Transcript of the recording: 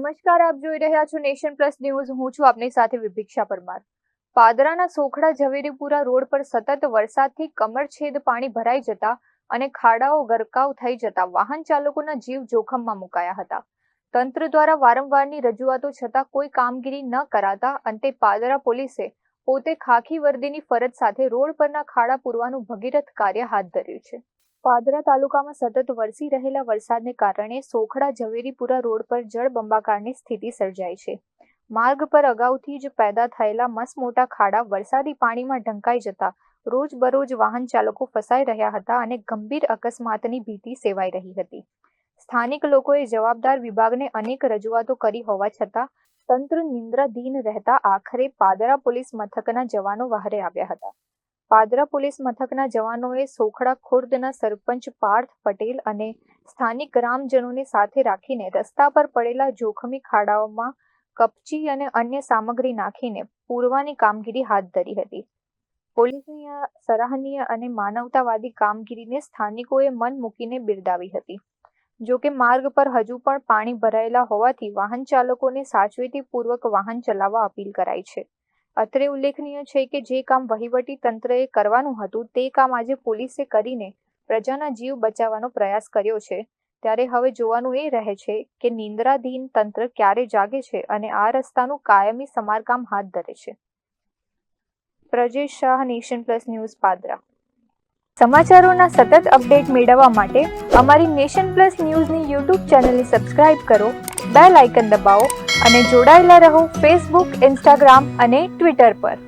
નમસ્કાર, આપ જોઈ રહ્યા છો નેશન પ્લસ ન્યૂઝ. હું છું આપની સાથે વિભિક્ષા પરમાર. પાદરાના સોખડા ઝવેરીપુરા રોડ પર સતત વરસાદથી કમરછેદ પાણી ભરાઈ જતા અને ખાડાઓ ગરકાવ થઈ જતા વાહન ચાલકોના જીવ જોખમમાં મુકાયા હતા. તંત્ર દ્વારા વારંવારની રજૂઆતો છતાં કોઈ કામગીરી ન કરાતા અંતે પાદરા પોલીસે પોતે ખાખી વર્દીની ફરજ સાથે રોડ પરના ખાડા પૂરવાનું ભગીરથ કાર્ય હાથ ધર્યું છે. પાદરા તાલુકામાં સતત વરસી રહેલા વરસાદને કારણે સોખડા ઝવેરીપુરા રોડ પર જળબંબાકારની સ્થિતિ સર્જાઈ છે. માર્ગ પર અગાઉથી જ પેદા થયેલા મસમોટા ખાડા વરસાદી પાણીમાં ઢંકાઈ જતા રોજબરોજ વાહન ચાલકો ફસાઈ રહ્યા હતા અને ગંભીર અકસ્માતની ભીતિ સેવાઈ રહી હતી. સ્થાનિક લોકોએ જવાબદાર વિભાગને અનેક રજૂઆતો કરી હોવા છતાં તંત્ર નિંદ્રાધીન રહેતા આખરે પાદરા પોલીસ મથકના જવાનો વહારે આવ્યા હતા. પાદરા પોલીસ મથકના જવાનોએ સોખડા ખુર્દના સરપંચ પાર્થ પટેલ અને સ્થાનિક ગ્રામજનોને સાથે રાખીને રસ્તા પર પડેલા જોખમી ખાડાઓમાં કપચી અને અન્ય સામગ્રી નાખીને પૂરવાની કામગીરી હાથ ધરી હતી. પોલીસની આ સરાહનીય અને માનવતાવાદી કામગીરીને સ્થાનિકોએ મન મૂકીને બિરદાવી હતી. જોકે માર્ગ પર હજુ પણ પાણી ભરાયેલા હોવાથી વાહન ચાલકોને સાવચેતીપૂર્વક વાહન ચલાવવા અપીલ કરાઈ છે. અત્રે ઉલ્લેખનીય છે કે જે કામ વહીવટી તંત્રએ કરવાનું હતું તે કામ આજે પોલીસે કરીને પ્રજાના જીવ બચાવવાનો પ્રયાસ કર્યો છે. ત્યારે હવે જોવાનું એ રહે છે કે નિંદ્રાધીન તંત્ર ક્યારે જાગે છે અને આ રસ્તાનું કાયમી સમારકામ હાથ ધરે છે. Prajesh Shah, Nation Plus News, Padra. સમાચારોના સતત અપડેટ મેળવવા માટે અમારી નેશન પ્લસ ન્યૂઝની યુટ્યુબ ચેનલને સબસ્ક્રાઇબ કરો, બેલ આઇકન દબાવો અને જોડાયેલા રહો ફેસબુક, ઇન્સ્ટાગ્રામ અને ટ્વિટર પર.